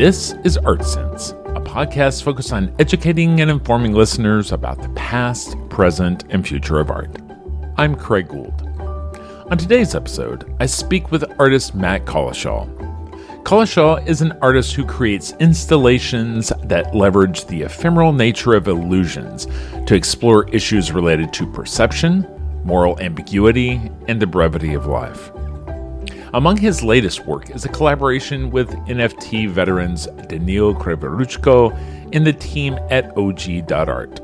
This is Art Sense, a podcast focused on educating and informing listeners about the past, present, and future of art. I'm Craig Gould. On today's episode, I speak with artist Mat Collishaw. Collishaw is an artist who creates installations that leverage the ephemeral nature of illusions to explore issues related to perception, moral ambiguity, and the brevity of life. Among his latest work is a collaboration with NFT veterans Danil Krivoruchko and the team at OG.Art.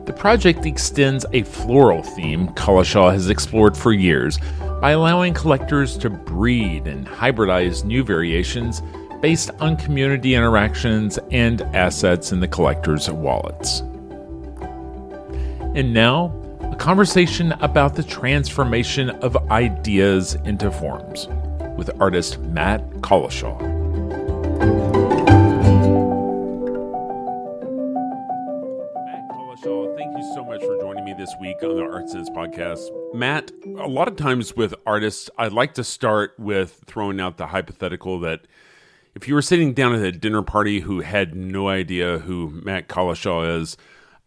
The project extends a floral theme Collishaw has explored for years by allowing collectors to breed and hybridize new variations based on community interactions and assets in the collector's wallets. And now, a conversation about the transformation of ideas into forms with artist Mat Collishaw. Mat Collishaw, thank you so much for joining me this week on the Art Sense podcast. Mat, a lot of times with artists, I'd like to start with throwing out the hypothetical that if you were sitting down at a dinner party who had no idea who Mat Collishaw is,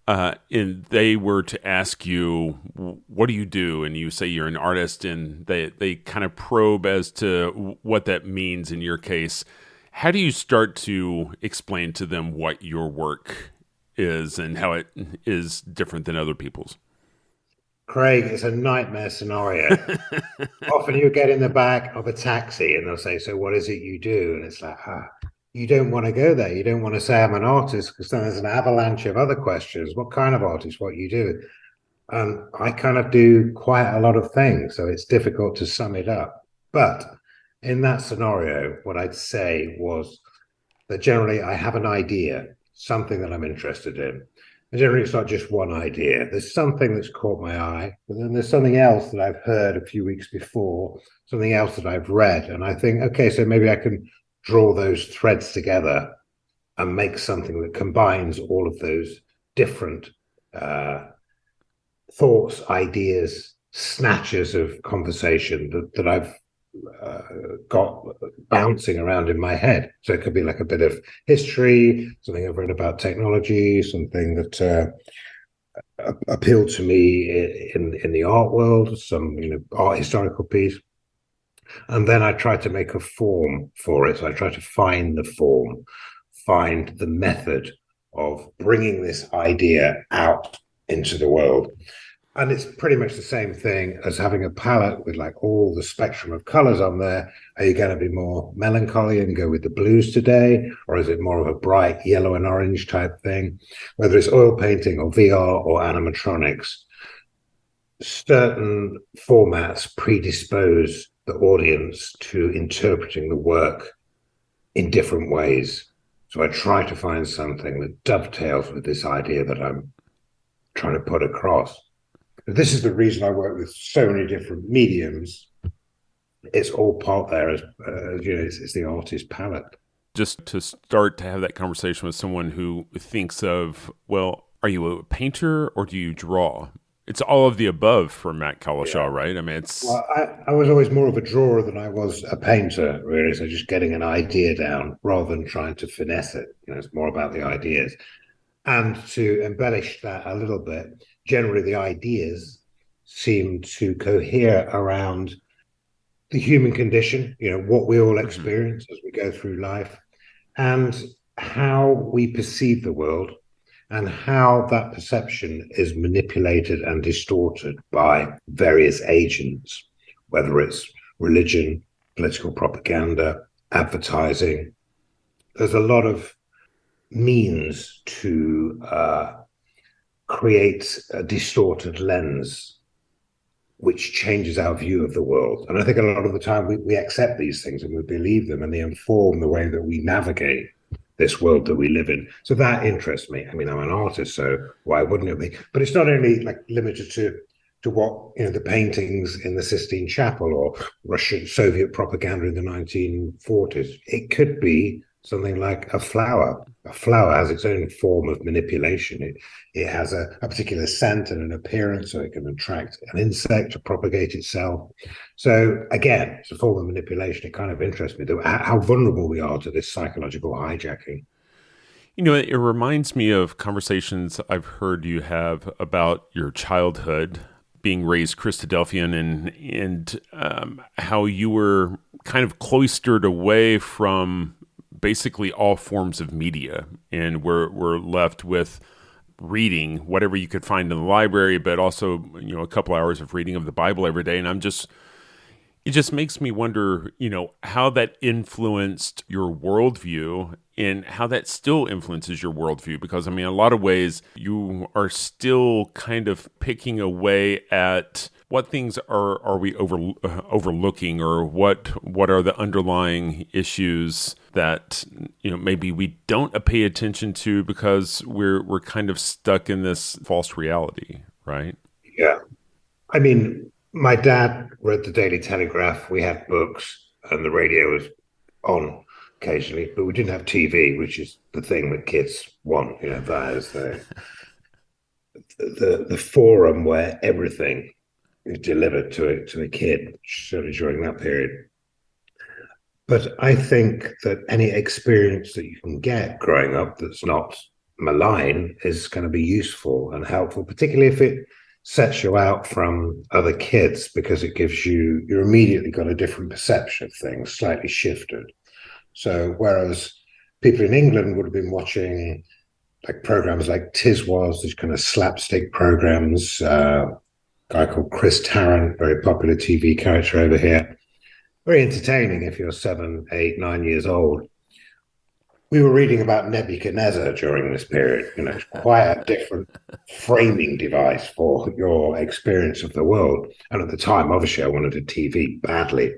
and they were to ask you, what do you do? And you say you're an artist, and they kind of probe as to what that means in your case. How do you start to explain to them what your work is and how it is different than other people's? Craig, it's a nightmare scenario. Often you get in the back of a taxi and they'll say, so what is it you do? And it's like, you don't want to go there. You don't want to say I'm an artist, because then there's an avalanche of other questions. What kind of artist? What you do? I kind of do quite a lot of things, so it's difficult to sum it up. But in that scenario, what I'd say was that generally I have an idea, something that I'm interested in. And generally it's not just one idea. There's something that's caught my eye, but then there's something else that I've heard a few weeks before, something else that I've read. And I think, okay, so maybe I can draw those threads together and make something that combines all of those different thoughts, ideas, snatches of conversation that I've got bouncing around in my head. So it could be like a bit of history, something I've read about technology, something that appealed to me in the art world, some art historical piece. And then I try to make a form for it. So I try to find the form, find the method of bringing this idea out into the world. And it's pretty much the same thing as having a palette with like all the spectrum of colors on there. Are you going to be more melancholy and go with the blues today? Or is it more of a bright yellow and orange type thing? Whether it's oil painting or VR or animatronics, certain formats predispose the audience to interpreting the work in different ways. So I try to find something that dovetails with this idea that I'm trying to put across. But this is the reason I work with so many different mediums. It's all part there as it's the artist palette. Just to start to have that conversation with someone who thinks of, well, are you a painter or do you draw? It's all of the above for Mat Collishaw, right? I mean, it's... Well, I was always more of a drawer than I was a painter, really. So just getting an idea down rather than trying to finesse it. It's more about the ideas. And to embellish that a little bit, generally the ideas seem to cohere around the human condition, what we all experience as we go through life, and how we perceive the world, and how that perception is manipulated and distorted by various agents, whether it's religion, political propaganda, advertising. There's a lot of means to create a distorted lens which changes our view of the world. And I think a lot of the time we accept these things and we believe them, and they inform the way that we navigate this world that we live in. So that interests me. I mean, I'm an artist, so why wouldn't it be? But it's not only like limited to what, the paintings in the Sistine Chapel or Russian Soviet propaganda in the 1940s. It could be something like a flower. A flower has its own form of manipulation. It has a particular scent and an appearance, so it can attract an insect to propagate itself. So again, it's a form of manipulation. It kind of interests me how vulnerable we are to this psychological hijacking. It reminds me of conversations I've heard you have about your childhood, being raised Christadelphian, and how you were kind of cloistered away from basically all forms of media, and we're left with reading whatever you could find in the library, but also a couple hours of reading of the Bible every day. And it just makes me wonder, how that influenced your worldview and how that still influences your worldview. Because, in a lot of ways, you are still kind of picking away at what things are we overlooking, or what are the underlying issues that maybe we don't pay attention to because we're kind of stuck in this false reality, right? Yeah. My dad read the Daily Telegraph. We had books, and the radio was on occasionally, but we didn't have TV, which is the thing that kids want. That is the forum where everything is delivered to a kid, certainly during that period. But I think that any experience that you can get growing up that's not malign is going to be useful and helpful, particularly if it sets you out from other kids, because it gives you're immediately got a different perception of things, slightly shifted. So whereas people in England would have been watching like programs like Tiswas, these kind of slapstick programs, a guy called Chris Tarrant, very popular TV character over here, very entertaining if you're 7, 8, 9 years old. We were reading about Nebuchadnezzar during this period. It's quite a different framing device for your experience of the world. And at the time, obviously, I wanted a TV badly.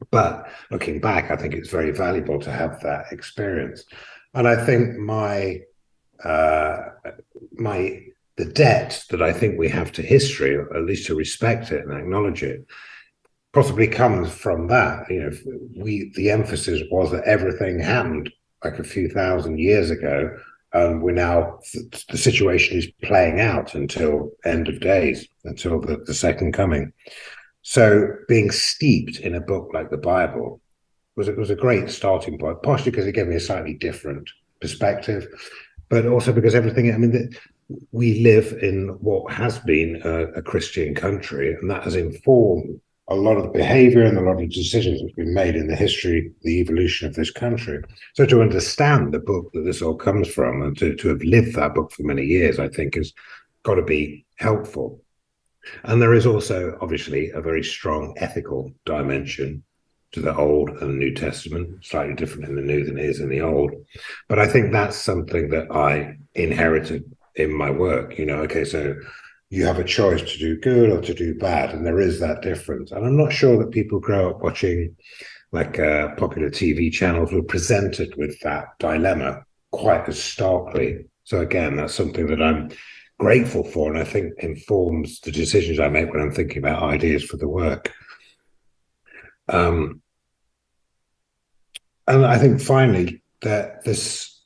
But looking back, I think it's very valuable to have that experience. And I think the debt that I think we have to history, or at least to respect it and acknowledge it, possibly comes from that. The emphasis was that everything happened like a few thousand years ago. We're now, the situation is playing out until end of days, until the second coming. So being steeped in a book like the Bible was a great starting point, partially because it gave me a slightly different perspective, but also because we live in what has been a Christian country, and that has informed a lot of the behavior and a lot of decisions that's been made in the history, the evolution of this country. So to understand the book that this all comes from, and to have lived that book for many years, I think has got to be helpful. And there is also obviously a very strong ethical dimension to the Old and the New Testament, slightly different in the New than it is in the Old. But I think that's something that I inherited in my work. Okay, so you have a choice to do good or to do bad, and there is that difference. And I'm not sure that people grow up watching like popular TV channels were presented with that dilemma quite as starkly. So again, that's something that I'm grateful for, and I think informs the decisions I make when I'm thinking about ideas for the work. And I think finally that this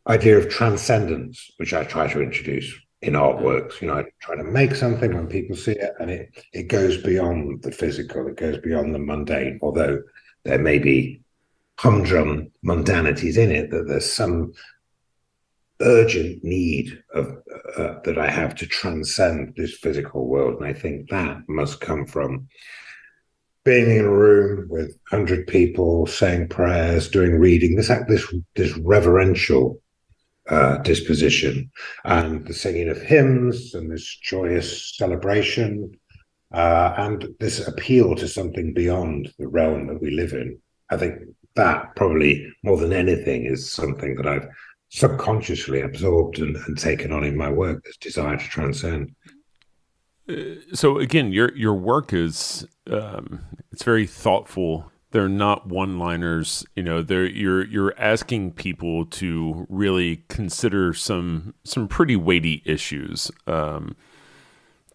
idea of transcendence, which I try to introduce in artworks. I try to make something when people see it, and it goes beyond the physical, it goes beyond the mundane, although there may be humdrum mundanities in it, that there's some urgent need of that I have to transcend this physical world. And I think that must come from being in a room with 100 people, saying prayers, doing reading, this reverential disposition, and the singing of hymns, and this joyous celebration, and this appeal to something beyond the realm that we live in. I think that probably more than anything is something that I've subconsciously absorbed and taken on in my work, this desire to transcend. So again, your work is it's very thoughtful. They're not one-liners. You're asking people to really consider some pretty weighty issues.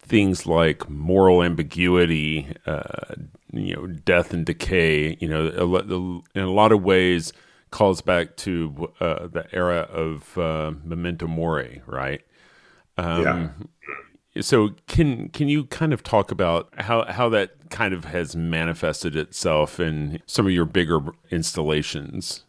Things like moral ambiguity, death and decay, in a lot of ways calls back to the era of memento mori, right? Yeah. So can you kind of talk about how that kind of has manifested itself in some of your bigger installations?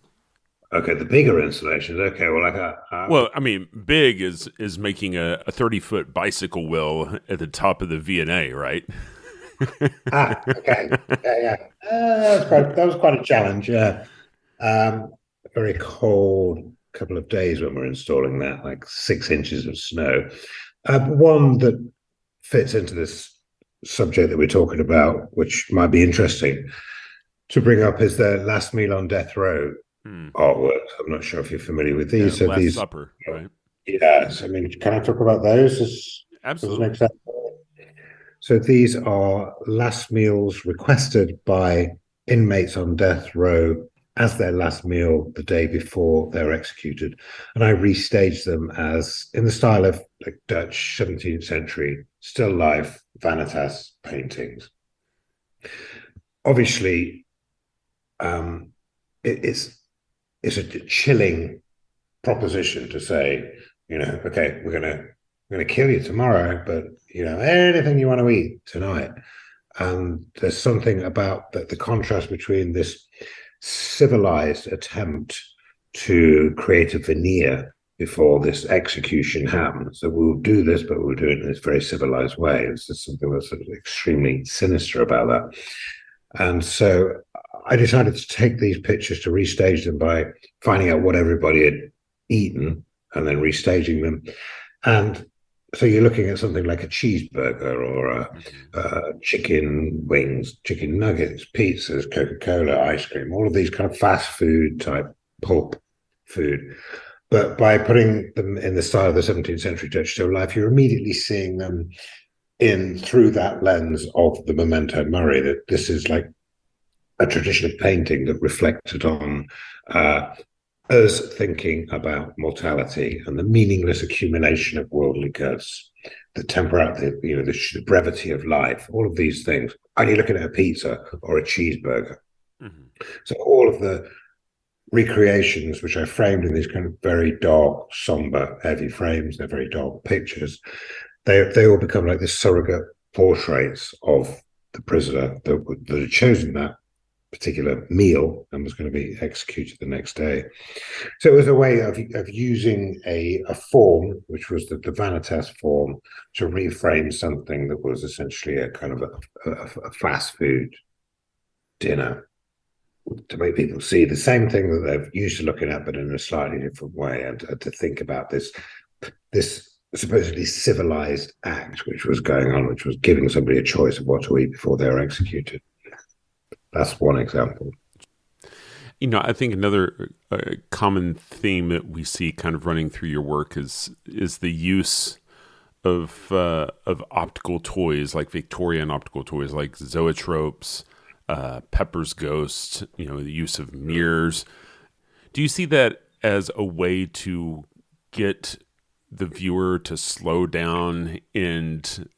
Okay, the bigger installations. Okay, well, Well, I mean, big is making a 30-foot bicycle wheel at the top of the V&A, right? okay, yeah. That was quite a challenge. Yeah, a very cold couple of days when we're installing that, like 6 inches of snow. One that fits into this subject that we're talking about, which might be interesting to bring up, is the Last Meal on Death Row Hmm. artwork. I'm not sure if you're familiar with Yeah, these. So Last these, Supper, right? yes. I mean, can I talk about those as an Absolutely. example? So these are last meals requested by inmates on death row as their last meal the day before they're executed. And I restaged them as in the style of like Dutch 17th century still life vanitas paintings. Obviously, um, it's a chilling proposition to say, okay, we're gonna kill you tomorrow, but anything you want to eat tonight. And there's something about the contrast between this civilized attempt to create a veneer before this execution happens. So we'll do this, but we'll do it in this very civilized way. It's just something that's sort of extremely sinister about that. And so I decided to take these pictures to restage them by finding out what everybody had eaten and then restaging them. And so you're looking at something like a cheeseburger or chicken wings, chicken nuggets, pizzas, Coca-Cola, ice cream, all of these kind of fast food type pulp food. But by putting them in the style of the 17th century Dutch still life, you're immediately seeing them in through that lens of the memento mori, that this is like a tradition of painting that reflected on us thinking about mortality and the meaningless accumulation of worldly goods, the temporality, the brevity of life, all of these things. And you're looking at a pizza or a cheeseburger. Mm-hmm. So all of the recreations, which I framed in these kind of very dark, somber, heavy frames, they're very dark pictures. They all become like this surrogate portraits of the prisoner that had chosen that particular meal and was going to be executed the next day. So it was a way of using a form, which was the vanitas form, to reframe something that was essentially a kind of a fast food dinner, to make people see the same thing that they're used to looking at, but in a slightly different way, and to think about this supposedly civilized act which was going on, which was giving somebody a choice of what to eat before they were executed. That's one example. I think another common theme that we see kind of running through your work is the use of optical toys, like Victorian optical toys, like zoetropes, Pepper's Ghost. The use of mirrors. Do you see that as a way to get the viewer to slow down and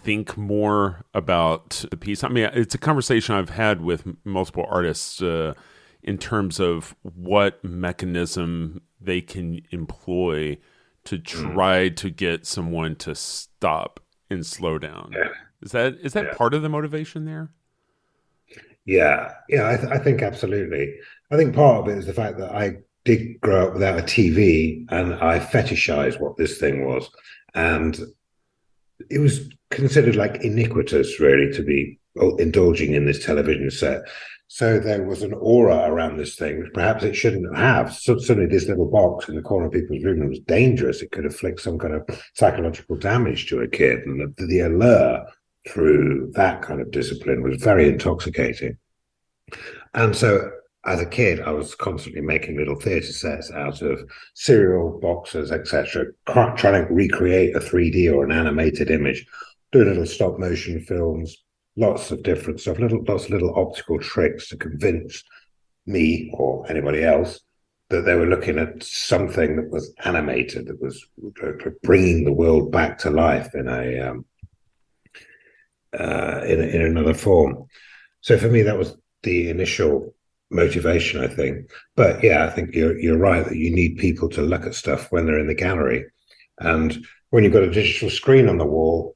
think more about the piece? I mean, it's a conversation I've had with multiple artists in terms of what mechanism they can employ to try to get someone to stop and slow down. Yeah. Is that part of the motivation there? Yeah, I think absolutely. I think part of it is the fact that I did grow up without a TV, and I fetishized what this thing was, and it was considered like iniquitous, really, to be indulging in this television set. So there was an aura around this thing, which perhaps it shouldn't have. So suddenly, this little box in the corner of people's room was dangerous. It could inflict some kind of psychological damage to a kid, and the allure through that kind of discipline was very intoxicating. And so as a kid, I was constantly making little theatre sets out of cereal boxes, etc., trying to recreate a 3D or an animated image, do little stop motion films, lots of different stuff, lots of little optical tricks to convince me or anybody else that they were looking at something that was animated, that was bringing the world back to life in in another form. So for me, that was the initial motivation, I think. But yeah, I think you're right that you need people to look at stuff when they're in the gallery. And when you've got a digital screen on the wall,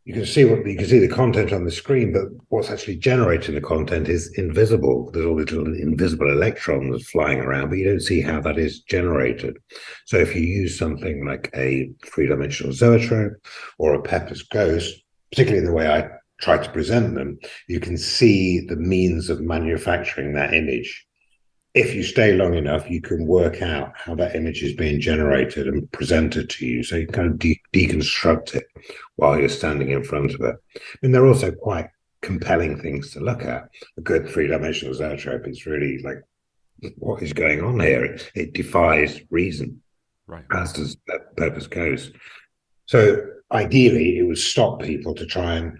you can see the content on the screen, but what's actually generating the content is invisible. There's all these little invisible electrons flying around, but you don't see how that is generated. So if you use something like a three-dimensional zoetrope or a Pepper's Ghost, particularly in the way I try to present them, you can see the means of manufacturing that image. If you stay long enough, you can work out how that image is being generated and presented to you. So you kind of deconstruct it while you're standing in front of it. I mean, they're also quite compelling things to look at. A good three-dimensional zoetrope is really like, what is going on here? It defies reason, right? As does Purpose Goes. So ideally, it would stop people to try and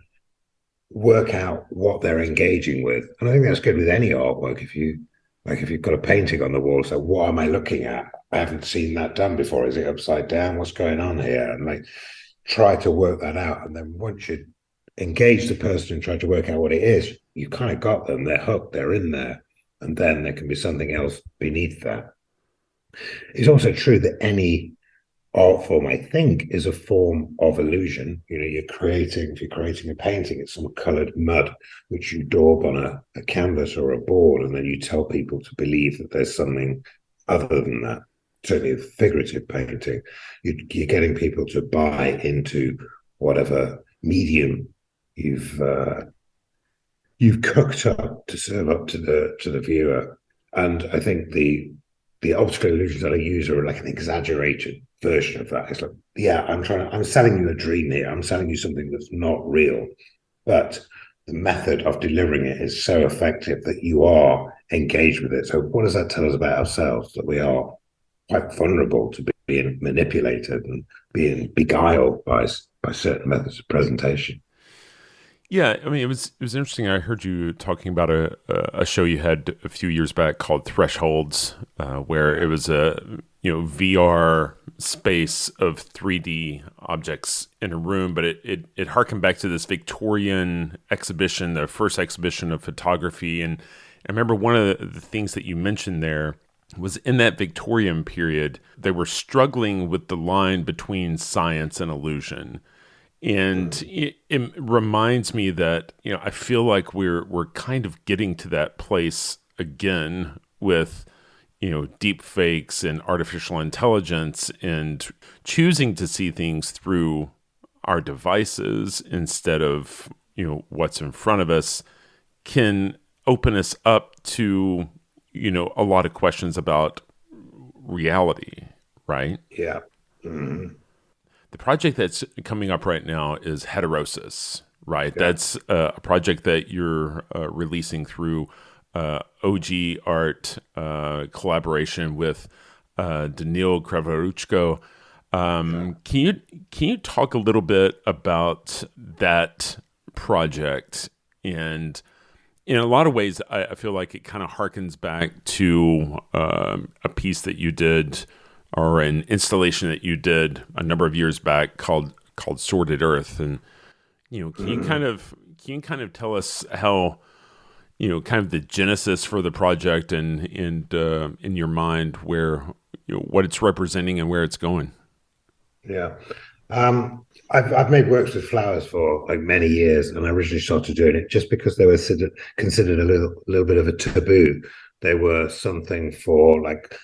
work out what they're engaging with. And I think that's good with any artwork. If you've got a painting on the wall, so what am I looking at? I haven't seen that done before. Is it upside down? What's going on here? And like try to work that out. And then once you engage the person and try to work out what it is, you kind of got them. They're hooked. They're in there. And then there can be something else beneath that. It's also true that any art form, I think, is a form of illusion. You know, if you're creating a painting, it's some colored mud which you daub on a canvas or a board, and then you tell people to believe that there's something other than that. Certainly figurative painting, you're getting people to buy into whatever medium you've cooked up to serve up to the viewer. And I think the optical illusions that I use are like an exaggerated version of that. It's like, yeah, I'm selling you a dream here. I'm selling you something that's not real, but the method of delivering it is so effective that you are engaged with it. So what does that tell us about ourselves? That we are quite vulnerable to being manipulated and being beguiled by certain methods of presentation. Yeah, I mean, it was interesting. I heard you talking about a show you had a few years back called Thresholds, where it was a VR space of 3D objects in a room, but it harkened back to this Victorian exhibition, the first exhibition of photography. And I remember one of the things that you mentioned there was in that Victorian period, they were struggling with the line between science and illusion. And it reminds me that, I feel like we're kind of getting to that place again with, deep fakes and artificial intelligence and choosing to see things through our devices instead of, what's in front of us can open us up to, a lot of questions about reality, right? Yeah. Mm-hmm. The project that's coming up right now is Heterosis, right? Yeah. That's a project that you're releasing through OG.Art collaboration with Danil Krivoruchko. Can you talk a little bit about that project? And in a lot of ways, I feel like it kind of harkens back to a piece that you did, or an installation that you did a number of years back called Sorted Earth. And can you kind of tell us how kind of the genesis for the project and in your mind where what it's representing and where it's going? Yeah. I've made works with flowers for like many years, and I originally started doing it just because they were considered a little bit of a taboo. They were something for like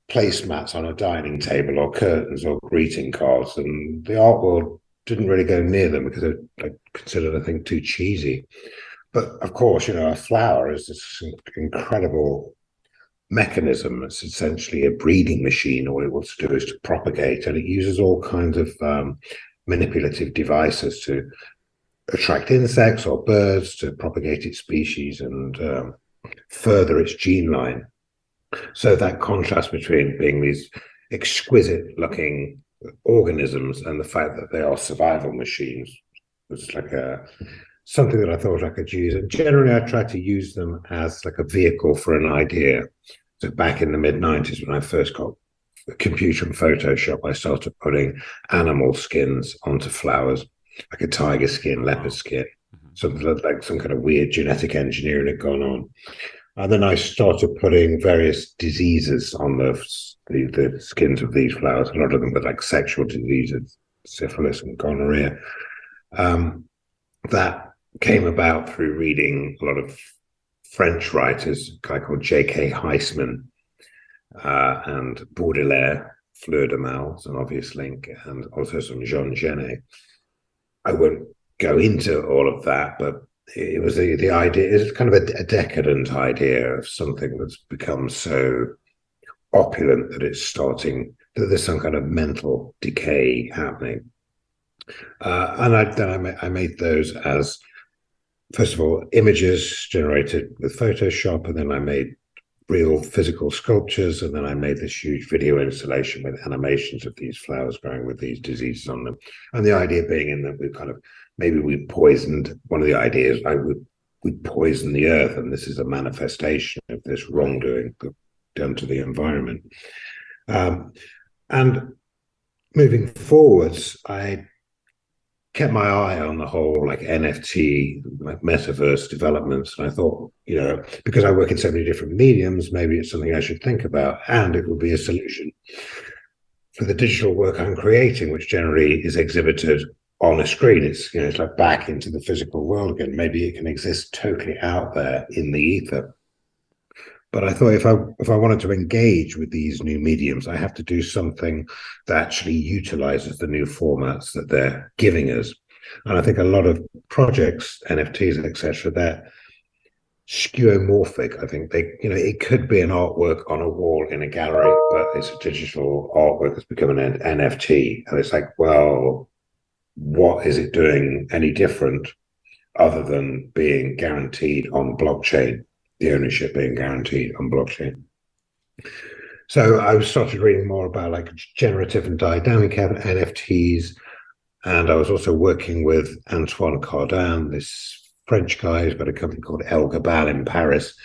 placemats on a dining table or curtains or greeting cards, and the art world didn't really go near them because I considered, I think, too cheesy. But of course, a flower is this incredible mechanism. It's essentially a breeding machine. All it wants to do is to propagate, and it uses all kinds of manipulative devices to attract insects or birds to propagate its species and further its gene line. So that contrast between being these exquisite looking organisms and the fact that they are survival machines was like something that I thought I could use. And generally I try to use them as like a vehicle for an idea. So back in the mid-90s, when I first got a computer and Photoshop, I started putting animal skins onto flowers, like a tiger skin, leopard skin. something like some kind of weird genetic engineering had gone on. And then I started putting various diseases on the skins of these flowers. A lot of them were like sexual diseases, syphilis and gonorrhea. That came about through reading a lot of French writers, a guy called J.K. Heisman and Baudelaire, Fleur de Mal, an obvious link, and also some Jean Genet. I won't go into all of that, but it was the idea, it's kind of a decadent idea of something that's become so opulent that it's starting, that there's some kind of mental decay happening. And I made those as, first of all, images generated with Photoshop, and then I made real physical sculptures, and then I made this huge video installation with animations of these flowers growing with these diseases on them. And the idea being in that we kind of, maybe we poisoned, one of the ideas, we poison the earth, and this is a manifestation of this wrongdoing done to the environment. And moving forwards, I kept my eye on the whole like NFT, like metaverse developments. And I thought, because I work in so many different mediums, maybe it's something I should think about, and it would be a solution for the digital work I'm creating, which generally is exhibited on a screen. It's like back into the physical world again. Maybe it can exist totally out there in the ether. But I thought if I wanted to engage with these new mediums, I have to do something that actually utilizes the new formats that they're giving us. And I think a lot of projects, NFTs, etc., they're skeuomorphic. I think it could be an artwork on a wall in a gallery, but it's a digital artwork that's become an NFT. And it's like, well, what is it doing any different other than being guaranteed on blockchain? The ownership being guaranteed on blockchain. So I started reading more about like generative and dynamic NFTs, and I was also working with Antoine Cardin, this French guy who's got a company called El Gabal in Paris,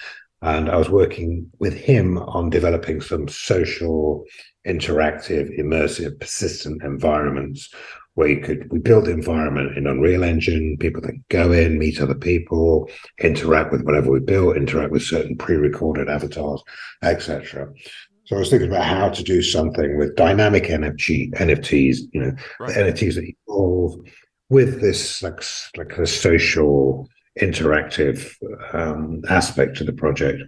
and I was working with him on developing some social, interactive, immersive, persistent environments where we build the environment in Unreal Engine, people that go in, meet other people, interact with whatever we built, interact with certain pre-recorded avatars, etc. So I was thinking about how to do something with dynamic NFTs, the NFTs that evolve with this like a social, interactive aspect to the project.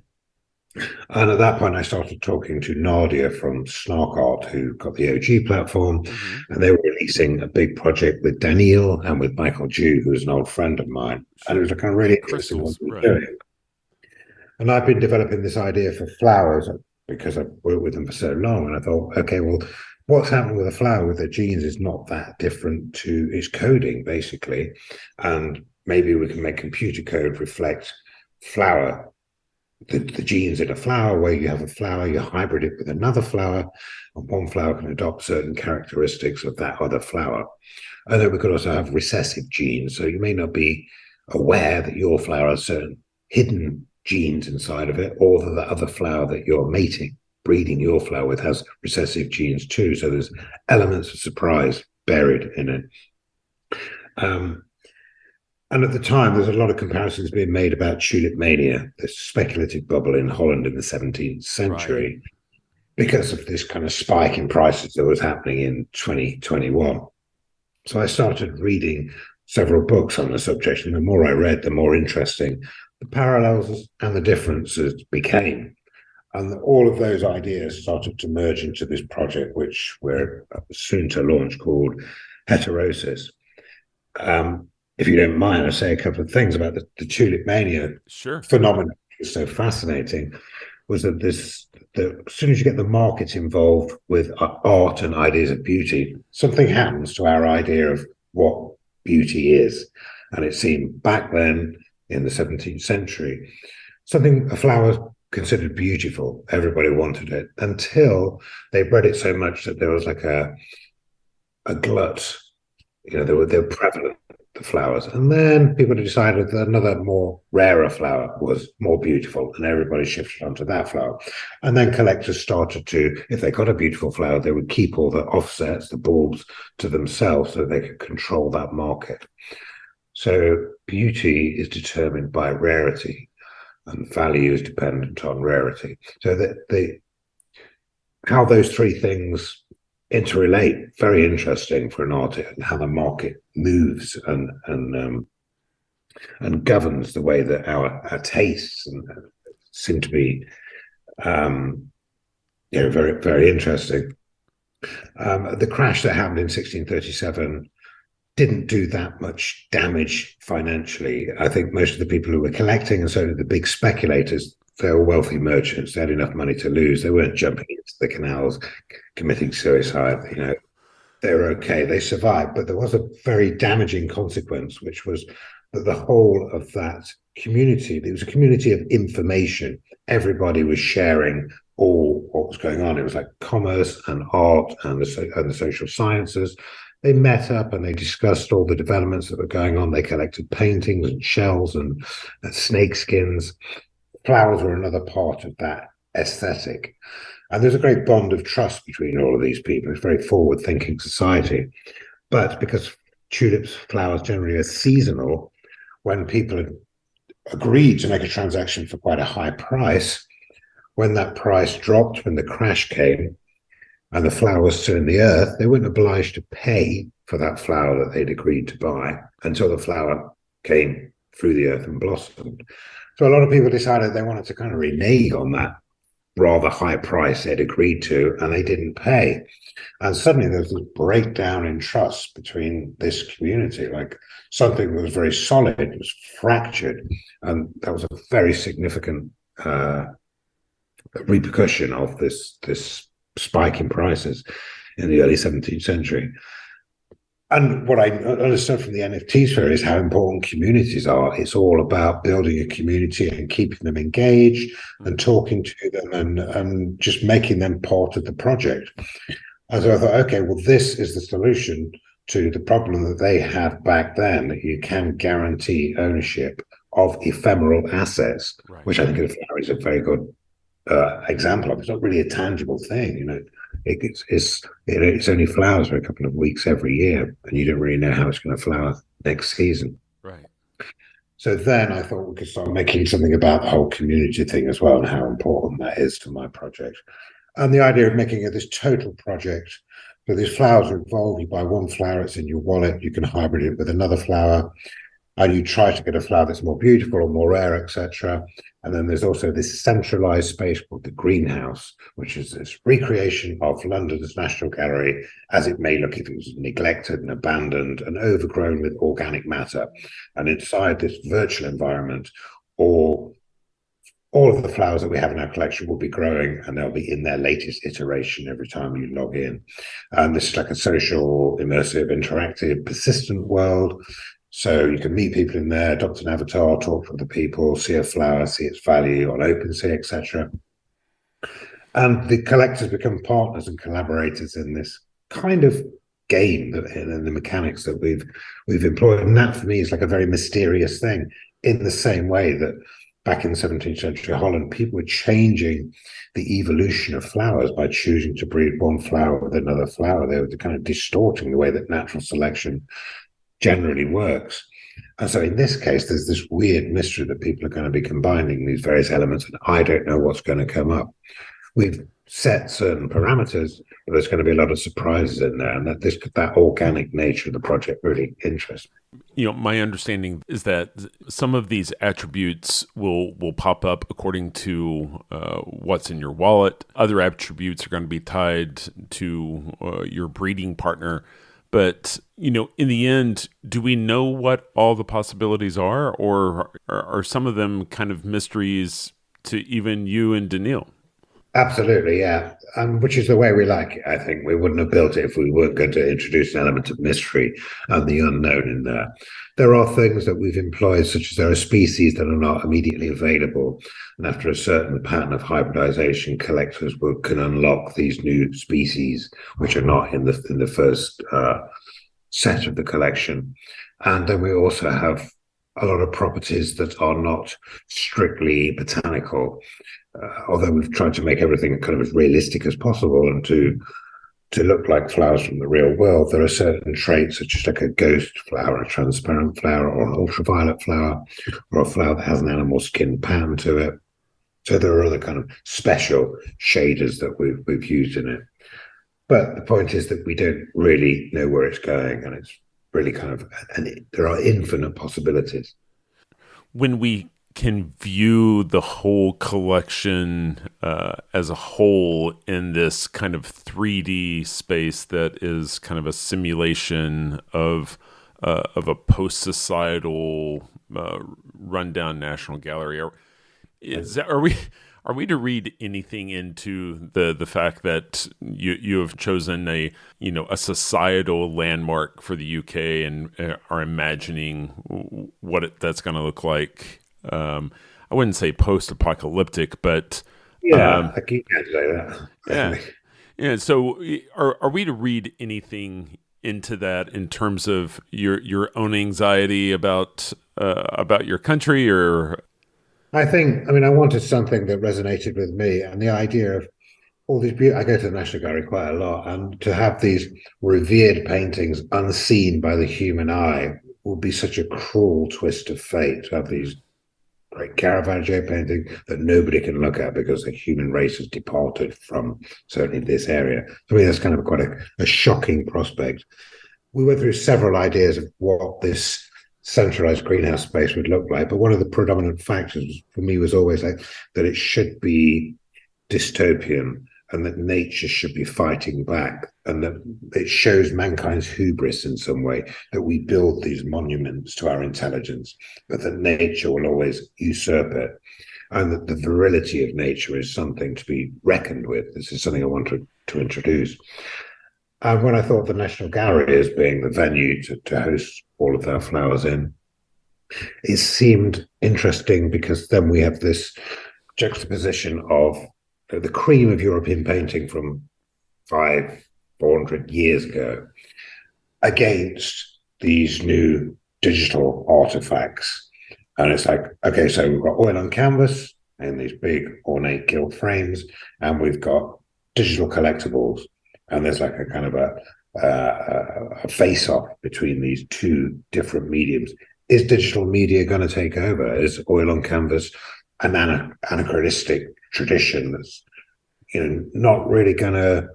And at that point, I started talking to Nadia from Art, who got the OG platform, and they were releasing a big project with Danil and with Michael Jew, who's an old friend of mine. And it was kind of really interesting what we were doing. And I've been developing this idea for flowers because I've worked with them for so long. And I thought, okay, well, what's happening with a flower with their genes is not that different to its coding, basically. And maybe we can make computer code reflect flower. The genes in a flower, where you have a flower, you hybrid it with another flower, and one flower can adopt certain characteristics of that other flower. And then we could also have recessive genes. So you may not be aware that your flower has certain hidden genes inside of it, or that the other flower that you're breeding your flower with has recessive genes too. So there's elements of surprise buried in it. And at the time, there's a lot of comparisons being made about tulip mania, this speculative bubble in Holland in the 17th century, because of this kind of spike in prices that was happening in 2021. So I started reading several books on the subject, and the more I read, the more interesting the parallels and the differences became. And all of those ideas started to merge into this project, which we're soon to launch, called Heterosis. If you don't mind, I'll say a couple of things about the tulip mania phenomenon. It's so fascinating. Was that as soon as you get the market involved with art and ideas of beauty, something happens to our idea of what beauty is. And it seemed back then in the 17th century, a flower considered beautiful. Everybody wanted it until they bred it so much that there was like a glut. They were prevalent, the flowers. And then people decided that another more rarer flower was more beautiful, and everybody shifted onto that flower. And then collectors started to, if they got a beautiful flower, they would keep all the offsets, the bulbs, to themselves so they could control that market. So beauty is determined by rarity, and value is dependent on rarity. So that how those three things interrelate, very interesting for an artist, and how the market moves and governs the way that our tastes seem to be, very, very interesting. The crash that happened in 1637 didn't do that much damage financially. I think most of the people who were collecting, and so did the big speculators, they were wealthy merchants. They had enough money to lose. They weren't jumping into the canals, committing suicide. They were okay. They survived. But there was a very damaging consequence, which was that the whole of that community, it was a community of information. Everybody was sharing all what was going on. It was like commerce and art and the social sciences. They met up and they discussed all the developments that were going on. They collected paintings and shells and snake skins. Flowers were another part of that aesthetic. And there's a great bond of trust between all of these people. It's a very forward-thinking society. But because tulips, flowers generally are seasonal, when people had agreed to make a transaction for quite a high price, when that price dropped, when the crash came, and the flower was still in the earth, they weren't obliged to pay for that flower that they'd agreed to buy until the flower came through the earth and blossomed. So a lot of people decided they wanted to kind of renege on that rather high price they'd agreed to, and they didn't pay. And suddenly there's this breakdown in trust between this community, like something that was very solid was fractured. And that was a very significant repercussion of this spike in prices in the early 17th century. And what I understood from the NFT sphere is how important communities are. It's all about building a community and keeping them engaged and talking to them and just making them part of the project. And so I thought, okay, well, this is the solution to the problem that they had back then, that you can guarantee ownership of ephemeral assets, right, which I think a flower is a very good example of. It's not really a tangible thing, it's only flowers for a couple of weeks every year, and you don't really know how it's going to flower next season. Right. So then I thought we could start making something about the whole community thing as well, and how important that is to my project. And the idea of making it this total project, so these flowers are involved. You buy one flower, it's in your wallet, you can hybrid it with another flower, and you try to get a flower that's more beautiful or more rare, etc. And then there's also this centralized space called the greenhouse, which is this recreation of London's National Gallery as it may look if it was neglected and abandoned and overgrown with organic matter. And inside this virtual environment, all of the flowers that we have in our collection will be growing, and they'll be in their latest iteration every time you log in. And this is like a social, immersive, interactive, persistent world. So you can meet people in there, adopt an avatar, talk to the people, see a flower, see its value on OpenSea, etc. And the collectors become partners and collaborators in this kind of game and the mechanics that we've employed. And that for me is like a very mysterious thing, in the same way that back in the 17th century Holland, people were changing the evolution of flowers by choosing to breed one flower with another flower. They were kind of distorting the way that natural selection generally works. And so in this case, there's this weird mystery that people are going to be combining these various elements, and I don't know what's going to come up. We've set certain parameters, but there's going to be a lot of surprises in there, and that organic nature of the project really interests me. My understanding is that some of these attributes will pop up according to what's in your wallet. Other attributes are going to be tied to your breeding partner. But, in the end, do we know what all the possibilities are, or are some of them kind of mysteries to even you and Danil? Absolutely, yeah. Which is the way we like it, I think. We wouldn't have built it if we weren't going to introduce an element of mystery and the unknown in there. There are things that we've employed, such as there are species that are not immediately available. And after a certain pattern of hybridization, collectors can unlock these new species, which are not in the first set of the collection. And then we also have a lot of properties that are not strictly botanical, although we've tried to make everything kind of as realistic as possible and to to look like flowers from the real world, there are certain traits such as like a ghost flower, a transparent flower, or an ultraviolet flower, or a flower that has an animal skin pattern to it. So there are other kind of special shaders that we've used in it. But the point is that we don't really know where it's going, and it's really kind of, and there are infinite possibilities. When we can view the whole collection as a whole in this kind of 3D space that is kind of a simulation of a post-societal rundown National Gallery, are we to read anything into the fact that you have chosen a societal landmark for the UK and are imagining what that's going to look like? I wouldn't say post-apocalyptic, but I can't say that. Yeah, yeah. So, are we to read anything into that in terms of your own anxiety about your country, or? I wanted something that resonated with me, and the idea of all these I go to the National Gallery quite a lot, and to have these revered paintings unseen by the human eye would be such a cruel twist of fate. To have these great Caravaggio painting that nobody can look at because the human race has departed from certainly this area. To me, that's kind of quite a shocking prospect. We went through several ideas of what this centralized greenhouse space would look like, but one of the predominant factors for me was always like that it should be dystopian, and that nature should be fighting back, and that it shows mankind's hubris in some way, that we build these monuments to our intelligence, but that nature will always usurp it, and that the virility of nature is something to be reckoned with. This is something I wanted to introduce. And when I thought the National Gallery as being the venue to host all of our flowers in, it seemed interesting because then we have this juxtaposition of the cream of European painting from 400 years ago against these new digital artifacts. And it's like, okay, so we've got oil on canvas in these big ornate gilt frames, and we've got digital collectibles. And there's like a kind of a face-off between these two different mediums. Is digital media going to take over? Is oil on canvas an anachronistic tradition that's not really going to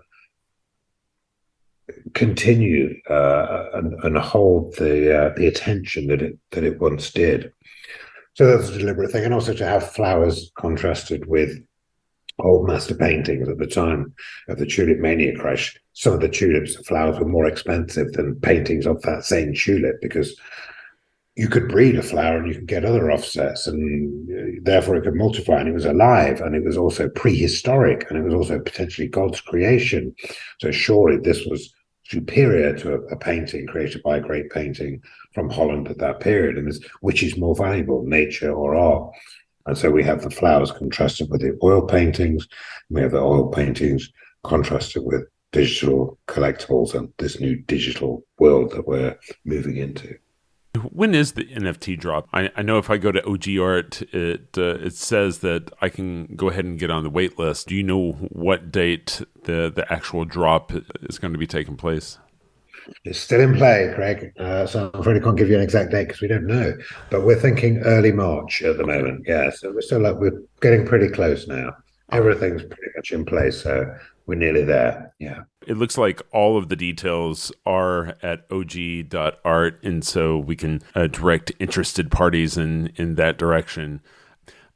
continue and hold the attention that it once did? So that's a deliberate thing, and also to have flowers contrasted with old master paintings. At the time of the tulip mania crash, some of the tulips, the flowers, were more expensive than paintings of that same tulip, because you could breed a flower and you could get other offsets, and therefore it could multiply, and it was alive, and it was also prehistoric, and it was also potentially God's creation. So surely this was superior to a painting created by a great painting from Holland at that period. And which is more valuable, nature or art? And so we have the flowers contrasted with the oil paintings. We have the oil paintings contrasted with digital collectibles and this new digital world that we're moving into. When is the NFT drop? I know if I go to OG.Art, it says that I can go ahead and get on the wait list. Do you know what date the actual drop is going to be taking place? It's still in play, Craig. So I'm afraid I can't give you an exact date because we don't know. But we're thinking early March at the moment. Yeah, so we're getting pretty close now. Everything's pretty much in place, so we're nearly there. Yeah. It looks like all of the details are at OG.Art, and so we can direct interested parties in that direction.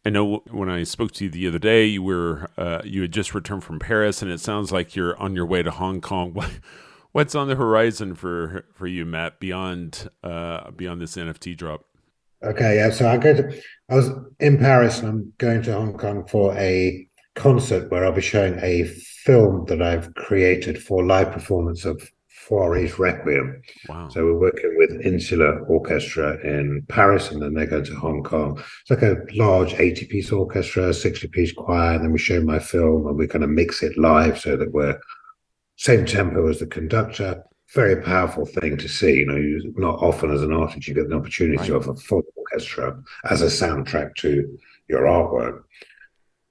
I know when I spoke to you the other day, you had just returned from Paris, and it sounds like you're on your way to Hong Kong. What's on the horizon for you, Matt, beyond this NFT drop? Okay, yeah. So I was in Paris, and I'm going to Hong Kong for a concert where I'll be showing a film that I've created for live performance of Fauré Requiem. Wow. So we're working with Insular Orchestra in Paris, and then they're going to Hong Kong. It's like a large 80-piece orchestra, 60-piece choir, and then we show my film, and we kind of mix it live so that we're same tempo as the conductor. Very powerful thing to see. Not often as an artist you get an opportunity to have a full orchestra as a soundtrack to your artwork.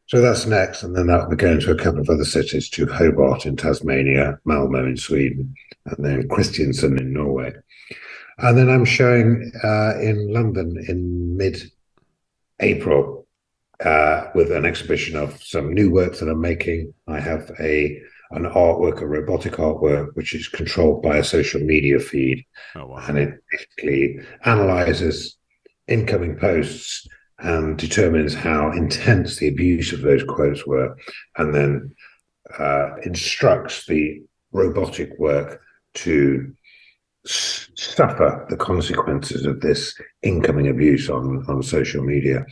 So that's next, and then that will be going to a couple of other cities, to Hobart in Tasmania, Malmo in Sweden, and then Kristiansand in Norway. And then I'm showing in London in mid-April with an exhibition of some new work that I'm making. I have an artwork, a robotic artwork, which is controlled by a social media feed. Oh, wow. And it basically analyzes incoming posts and determines how intense the abuse of those quotes were, and then instructs the robotic work to suffer the consequences of this incoming abuse on social media.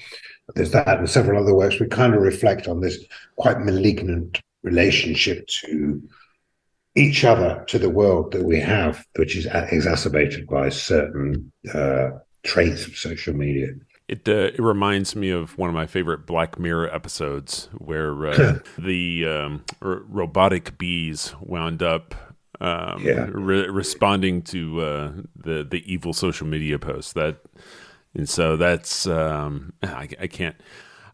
There's that and several other works. We kind of reflect on this quite malignant relationship to each other, to the world that we have, which is exacerbated by certain traits of social media. It reminds me of one of my favorite Black Mirror episodes where the robotic bees wound up responding to the evil social media posts. And so that's I can't.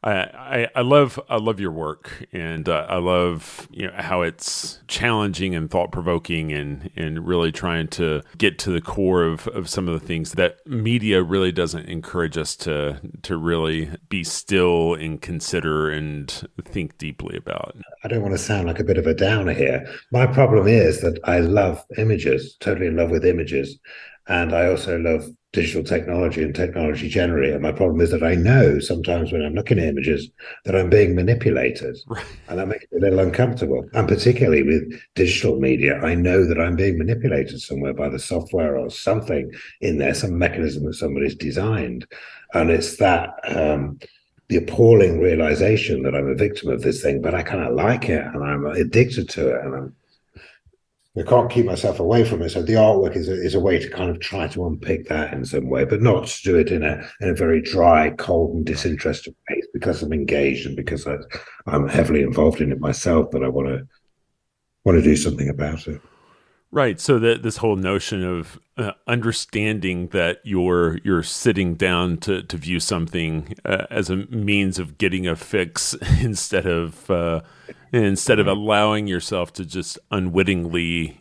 I love your work, and I love how it's challenging and thought provoking, and really trying to get to the core of some of the things that media really doesn't encourage us to really be still and consider and think deeply about. I don't want to sound like a bit of a downer here. My problem is that I love images, totally in love with images, and I also love digital technology and technology generally. And my problem is that I know sometimes when I'm looking at images that I'm being manipulated. Right. And that makes me a little uncomfortable. And particularly with digital media, I know that I'm being manipulated somewhere by the software or something in there, some mechanism that somebody's designed. And it's that the appalling realization that I'm a victim of this thing, but I kind of like it and I'm addicted to it, and I can't keep myself away from it. So the artwork is a way to kind of try to unpick that in some way, but not to do it in a very dry, cold, and disinterested way, because I'm engaged and because I'm heavily involved in it myself, that I want to do something about it. Right. So that this whole notion of understanding that you're sitting down to view something as a means of getting a fix instead of allowing yourself to just unwittingly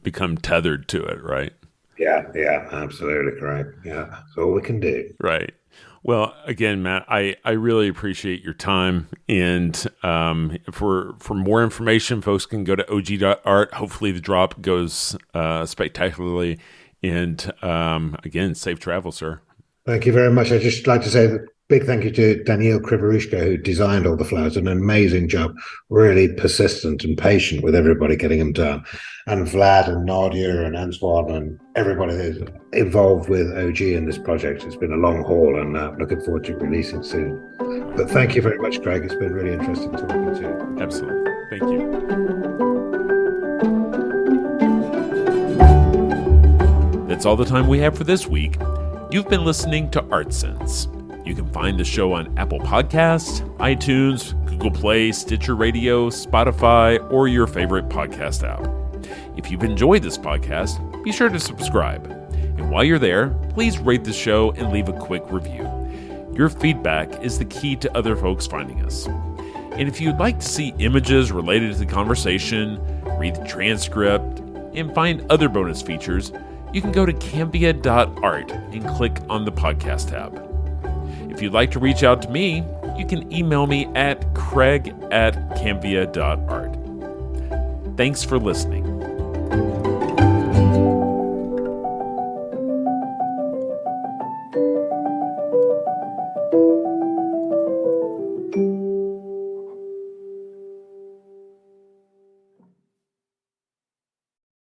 become tethered to it. Right. Yeah, absolutely correct. Yeah, that's all we can do. Right. Well, again, Matt, I really appreciate your time. And for more information, folks can go to OG.Art. Hopefully the drop goes spectacularly. And again, safe travel, sir. Thank you very much. I'd just like to say that big thank you to Danil Krivoruchko, who designed all the flowers. An amazing job, really persistent and patient with everybody getting them done. And Vlad and Nadia and Antoine and everybody who's involved with OG in this project. It's been a long haul, and looking forward to releasing soon. But thank you very much, Craig. It's been really interesting talking to you. Absolutely. Thank you. That's all the time we have for this week. You've been listening to Art Sense. You can find the show on Apple Podcasts, iTunes, Google Play, Stitcher Radio, Spotify, or your favorite podcast app. If you've enjoyed this podcast, be sure to subscribe. And while you're there, please rate the show and leave a quick review. Your feedback is the key to other folks finding us. And if you'd like to see images related to the conversation, read the transcript, and find other bonus features, you can go to Cambia.art and click on the podcast tab. If you'd like to reach out to me, you can email me at craig@cambia.art. Thanks for listening.